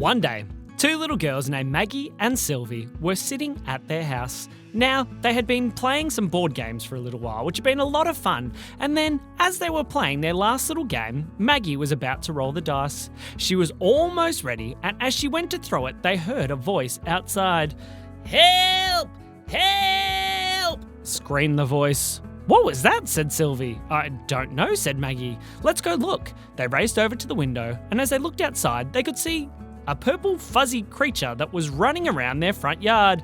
One day, two little girls named Maggie and Sylvie were sitting at their house. Now, they had been playing some board games for a little while, which had been a lot of fun. And then, as they were playing their last little game, Maggie was about to roll the dice. She was almost ready, and as she went to throw it, they heard a voice outside. "Help! Help!" screamed the voice. "What was that?" said Sylvie. "I don't know," said Maggie. "Let's go look." They raced over to the window, and as they looked outside, they could see a purple fuzzy creature that was running around their front yard.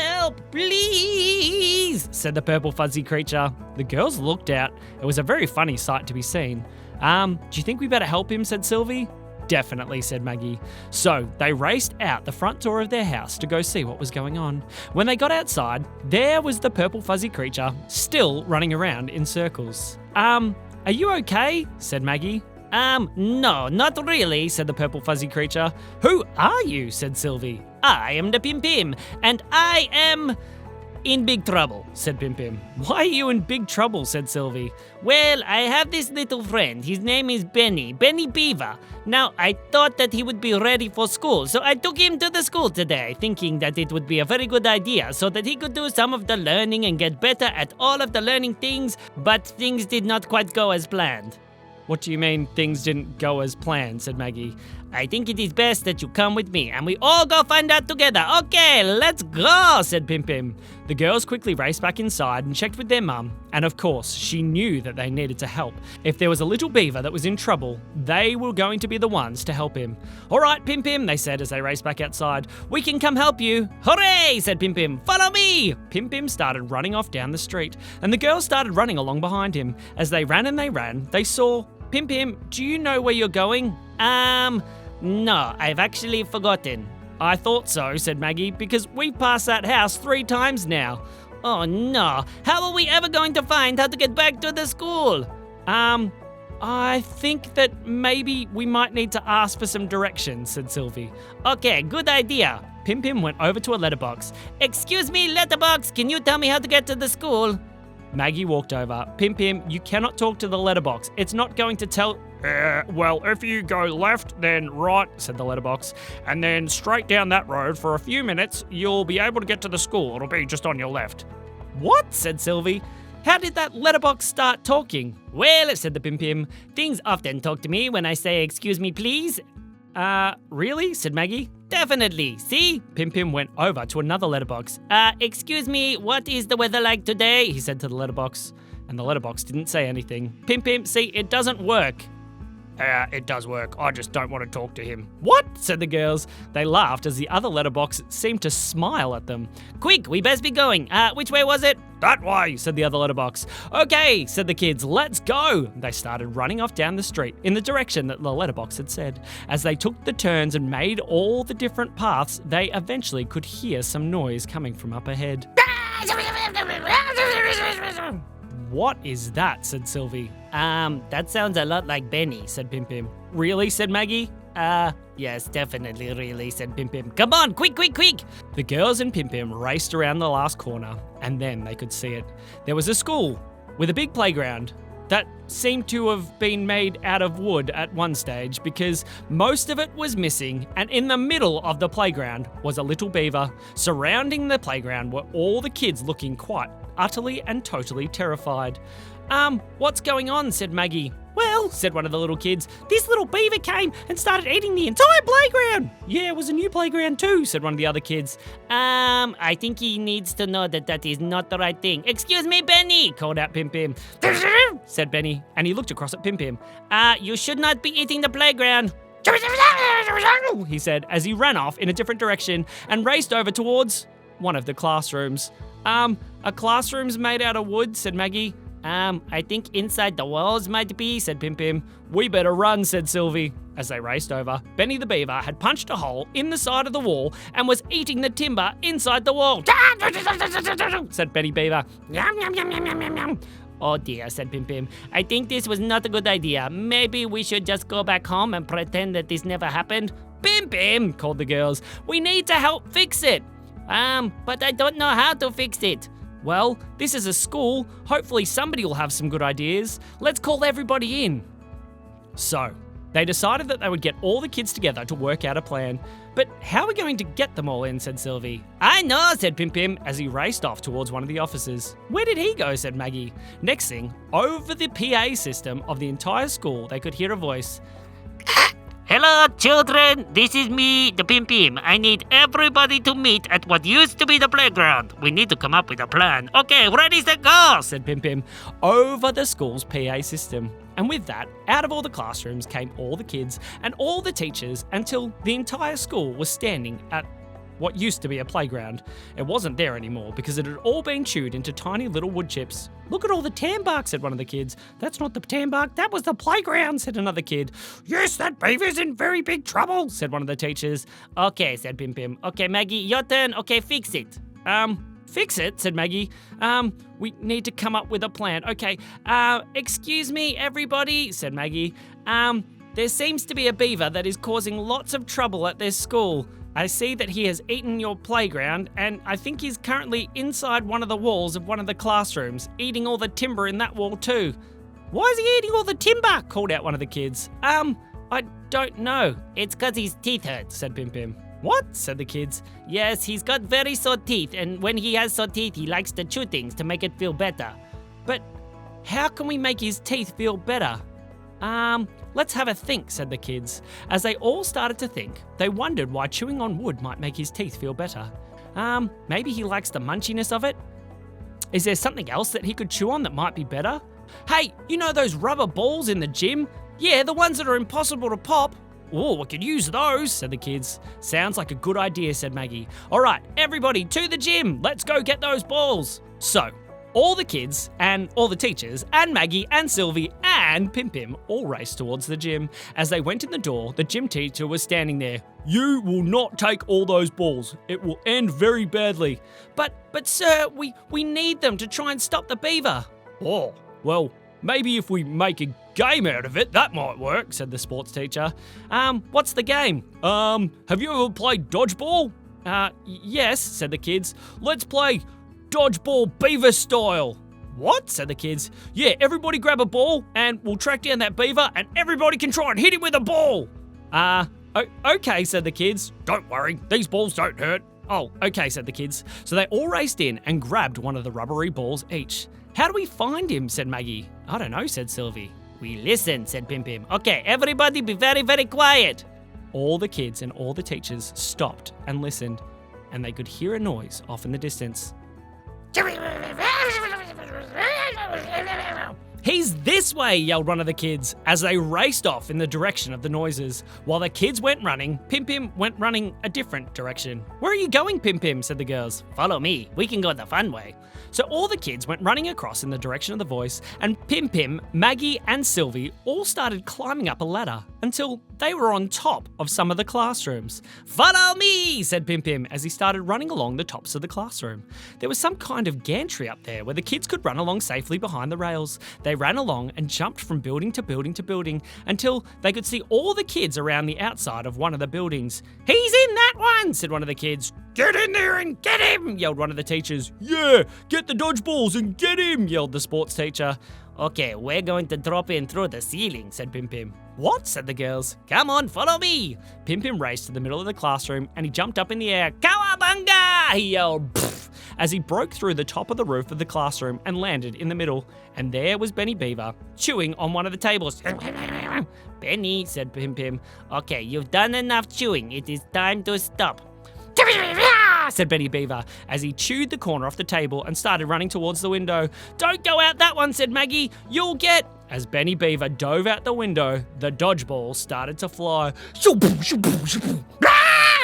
"Help, please," said the purple fuzzy creature. The girls looked out. It was a very funny sight to be seen. Do you think we better help him?" said Sylvie. "Definitely," said Maggie. So they raced out the front door of their house to go see what was going on. When they got outside, there was the purple fuzzy creature still running around in circles. Are you okay?" said Maggie. No, not really," said the purple fuzzy creature. "Who are you?" said Sylvie. "I am the Pimpin, and I am in big trouble," said Pimpin. "Why are you in big trouble?" said Sylvie. "Well, I have this little friend. His name is Benny Beaver. Now, I thought that he would be ready for school, so I took him to the school today, thinking that it would be a very good idea so that he could do some of the learning and get better at all of the learning things, but things did not quite go as planned." "What do you mean things didn't go as planned?" said Maggie. "I think it is best that you come with me and we all go find out together. Okay, let's go," said Pimpin. The girls quickly raced back inside and checked with their mum, and of course, she knew that they needed to help. If there was a little beaver that was in trouble, they were going to be the ones to help him. "All right, Pimpin," they said as they raced back outside. "We can come help you." "Hooray," said Pimpin. "Follow me." Pimpin started running off down the street, and the girls started running along behind him. As they ran and they ran, they saw... "Pimpin, do you know where you're going?" No, I've actually forgotten." "I thought so," said Maggie, "because we've passed that house 3 times now." "Oh no, how are we ever going to find how to get back to the school?" I think that maybe we might need to ask for some directions," said Sylvie. "Okay, good idea." Pimpin went over to a letterbox. "Excuse me, letterbox, can you tell me how to get to the school?" Maggie walked over. "Pimpin, you cannot talk to the letterbox. It's not going to tell..." Well, if you go left, then right," said the letterbox, "and then straight down that road for a few minutes, you'll be able to get to the school. It'll be just on your left." "What?" said Sylvie. "How did that letterbox start talking?" "Well," said the Pimpin, "things often talk to me when I say, 'Excuse me, please.'" Really?" said Maggie. "Definitely. See?" Pimpin went over to another letterbox. Excuse me, what is the weather like today?" he said to the letterbox. And the letterbox didn't say anything. "Pimpin, see, it doesn't work." It does work. I just don't want to talk to him." "What?" said the girls. They laughed as the other letterbox seemed to smile at them. "Quick, we best be going. Which way was it?" "That way," said the other letterbox. "Okay," said the kids, "let's go." They started running off down the street in the direction that the letterbox had said. As they took the turns and made all the different paths, they eventually could hear some noise coming from up ahead. "What is that?" said Sylvie. That sounds a lot like Benny," said Pimpin. "Really?" said Maggie. Yes, definitely really," said Pimpin. "Come on, quick, quick, quick!" The girls and Pimpin raced around the last corner, and then they could see it. There was a school with a big playground that seemed to have been made out of wood at one stage because most of it was missing, and in the middle of the playground was a little beaver. Surrounding the playground were all the kids looking quite utterly and totally terrified. What's going on?" said Maggie. "Well," said one of the little kids, "this little beaver came and started eating the entire playground." "Yeah, it was a new playground too," said one of the other kids. I think he needs to know that that is not the right thing." "Excuse me, Benny," called out Pimpin. said Benny, and he looked across at Pimpin. You should not be eating the playground." he said as he ran off in a different direction and raced over towards one of the classrooms. A classroom's made out of wood," said Maggie. I think inside the walls might be," said Pimpin. "We better run," said Sylvie. As they raced over, Benny the Beaver had punched a hole in the side of the wall and was eating the timber inside the wall. said Benny Beaver. "Yum, yum, yum, yum, yum, yum, yum." "Oh dear," said Pimpin. "I think this was not a good idea. Maybe we should just go back home and pretend that this never happened." "Pimpin," called the girls. "We need to help fix it." But I don't know how to fix it." "Well, this is a school. Hopefully somebody will have some good ideas. Let's call everybody in." So, They decided that they would get all the kids together to work out a plan. But how are we going to get them all in, said Sylvie. I know, said Pimpin as he raced off towards one of the offices. Where did he go, said Maggie. Next thing, over the PA system of the entire school, they could hear a voice. Hello, children. This is me, the Pimpin. I need everybody to meet at what used to be the playground. We need to come up with a plan. Okay, ready, set, go, said Pimpin over the school's PA system. And with that, out of all the classrooms came all the kids and all the teachers until the entire school was standing at what used to be a playground. It wasn't there anymore because it had all been chewed into tiny little wood chips. Look at all the tan bark, said one of the kids. That's not the tan bark, that was the playground, said another kid. Yes, that beaver's in very big trouble, said one of the teachers. Okay, said Pimpin. Okay, Maggie, your turn. Okay, fix it. Fix it, said Maggie. We need to come up with a plan. Okay, excuse me, everybody, said Maggie. There seems to be a beaver that is causing lots of trouble at this school. I see that he has eaten your playground, and I think he's currently inside one of the walls of one of the classrooms, eating all the timber in that wall too. Why is he eating all the timber? Called out one of the kids. I don't know. It's 'cause his teeth hurt, said Pimpin. What? Said the kids. Yes, he's got very sore teeth, and when he has sore teeth, he likes to chew things to make it feel better. But how can we make his teeth feel better? Let's have a think, said the kids. As they all started to think, they wondered why chewing on wood might make his teeth feel better. Maybe he likes the munchiness of it? Is there something else that he could chew on that might be better? Hey, you know those rubber balls in the gym? Yeah, the ones that are impossible to pop. Oh, we could use those, said the kids. Sounds like a good idea, said Maggie. All right, everybody to the gym. Let's go get those balls. So, all the kids and all the teachers and Maggie and Sylvie and Pimpin all raced towards the gym. As they went in the door, the gym teacher was standing there. You will not take all those balls. It will end very badly. But sir, we need them to try and stop the beaver. Oh, well, maybe if we make a game out of it, that might work, said the sports teacher. What's the game? Have you ever played dodgeball? Yes, said the kids. Let's play dodgeball beaver style. What? Said the kids. Yeah, everybody grab a ball and we'll track down that beaver and everybody can try and hit him with a ball. Okay, said the kids. Don't worry, these balls don't hurt. Oh, okay, said the kids. So they all raced in and grabbed one of the rubbery balls each. How do we find him? Said Maggie. I don't know, said Sylvie. We listen, said Pimpin. Okay, everybody be very, very quiet. All the kids and all the teachers stopped and listened, and they could hear a noise off in the distance. He's this way, yelled one of the kids as they raced off in the direction of the noises. While the kids went running, Pimpin went running a different direction. Where are you going, Pimpin? Said the girls. Follow me, we can go the fun way. So all the kids went running across in the direction of the voice, and Pimpin, Maggie and Sylvie all started climbing up a ladder until they were on top of some of the classrooms. Follow me, said Pimpin as he started running along the tops of the classroom. There was some kind of gantry up there where the kids could run along safely behind the rails. They ran along and jumped from building to building to building until they could see all the kids around the outside of one of the buildings. He's in that one, said one of the kids. Get in there and get him, yelled one of the teachers. Yeah, get the dodgeballs and get him, yelled the sports teacher. Okay, we're going to drop in through the ceiling, said Pimpin. What? Said the girls. Come on, follow me. Pimpin raced to the middle of the classroom and he jumped up in the air. Cowabunga! He yelled as he broke through the top of the roof of the classroom and landed in the middle. And there was Benny Beaver chewing on one of the tables. Benny, said Pimpin. Okay, you've done enough chewing. It is time to stop. Said Benny Beaver as he chewed the corner off the table and started running towards the window. Don't go out that one, said Maggie. You'll get... As Benny Beaver dove out the window, the dodgeball started to fly.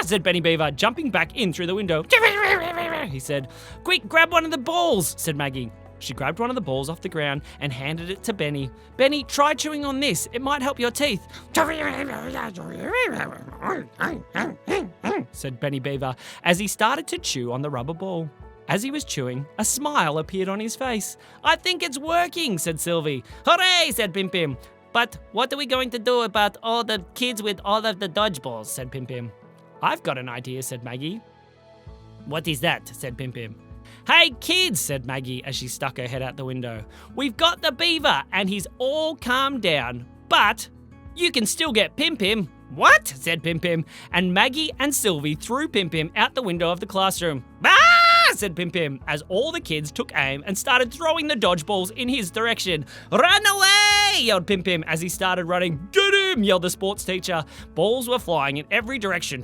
Said Benny Beaver, jumping back in through the window. He said, quick, grab one of the balls, said Maggie. She grabbed one of the balls off the ground and handed it to Benny. Benny, try chewing on this. It might help your teeth. Said Benny Beaver as he started to chew on the rubber ball. As he was chewing, a smile appeared on his face. I think it's working, said Sylvie. Hooray, said Pimpin. But what are we going to do about all the kids with all of the dodgeballs, said Pimpin. I've got an idea, said Maggie. What is that, said Pimpin. Hey kids, said Maggie as she stuck her head out the window. We've got the beaver and he's all calmed down, but You can still get Pimpin. What? Said Pimpin, and Maggie and Sylvie threw Pimpin out the window of the classroom. Ah! Said Pimpin, as all the kids took aim and started throwing the dodgeballs in his direction. Run away! Yelled Pimpin as he started running. Get him! Yelled the sports teacher. Balls were flying in every direction.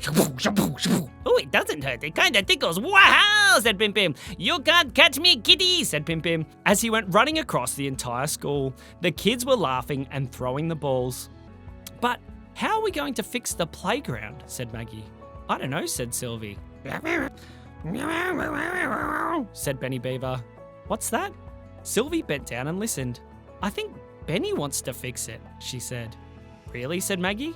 Oh, it doesn't hurt. It kinda tickles. Wow! Said Pimpin. You can't catch me, kitty! Said Pimpin. As he went running across the entire school, the kids were laughing and throwing the balls. But how are we going to fix the playground? Said Maggie. I don't know, said Sylvie. Said Benny Beaver. What's that? Sylvie bent down and listened. I think Benny wants to fix it, she said. Really? Said Maggie.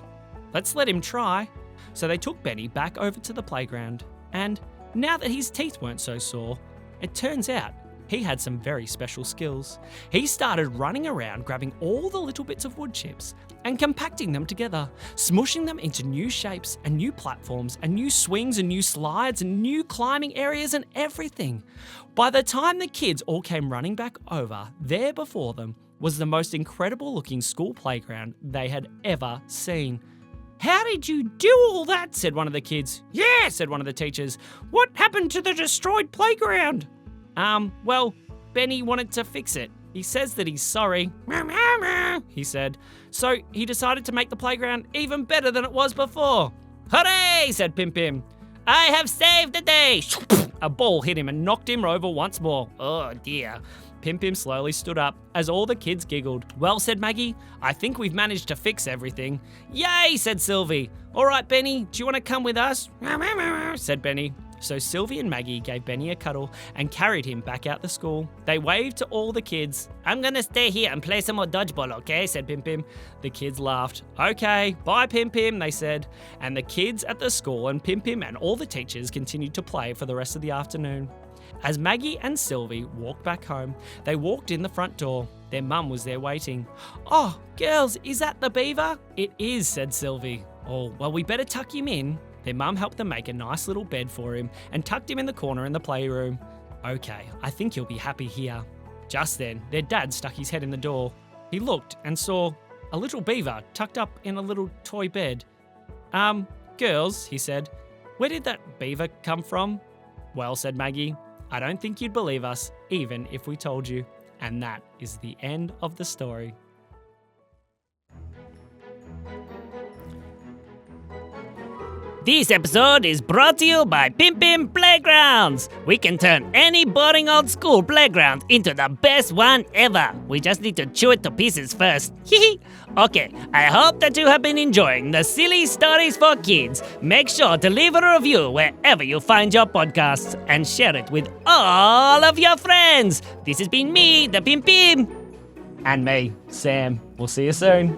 Let's let him try. So they took Benny back over to the playground, and now that his teeth weren't so sore, it turns out he had some very special skills. He started running around grabbing all the little bits of wood chips and compacting them together, smushing them into new shapes and new platforms and new swings and new slides and new climbing areas and everything. By the time the kids all came running back over, there before them was the most incredible looking school playground they had ever seen. How did you do all that? Said one of the kids. Yeah, said one of the teachers. What happened to the destroyed playground? Well, Benny wanted to fix it. He says that he's sorry, he said. So he decided to make the playground even better than it was before. Hooray, said Pimpin. I have saved the day. A ball hit him and knocked him over once more. Oh dear. Pimpin slowly stood up as all the kids giggled. Well, said Maggie, I think we've managed to fix everything. Yay, said Sylvie. All right, Benny, do you want to come with us? Said Benny. So Sylvie and Maggie gave Benny a cuddle and carried him back out the school. They waved to all the kids. I'm gonna stay here and play some more dodgeball, okay? Said Pimpin. The kids laughed. Okay, bye Pimpin, they said. And the kids at the school and Pimpin and all the teachers continued to play for the rest of the afternoon. As Maggie and Sylvie walked back home, they walked in the front door. Their mum was there waiting. Oh, girls, is that the beaver? It is, said Sylvie. Oh, well, we better tuck him in. Their mum helped them make a nice little bed for him and tucked him in the corner in the playroom. Okay, I think he'll be happy here. Just then, their dad stuck his head in the door. He looked and saw a little beaver tucked up in a little toy bed. Girls, he said, where did that beaver come from? Well, said Maggie, I don't think you'd believe us, even if we told you. And that is the end of the story. This episode is brought to you by Pimpin Playgrounds. We can turn any boring old school playground into the best one ever. We just need to chew it to pieces first. Okay, I hope that you have been enjoying the silly stories for kids. Make sure to leave a review wherever you find your podcasts and share it with all of your friends. This has been me, the Pimpin. And me, Sam. We'll see you soon.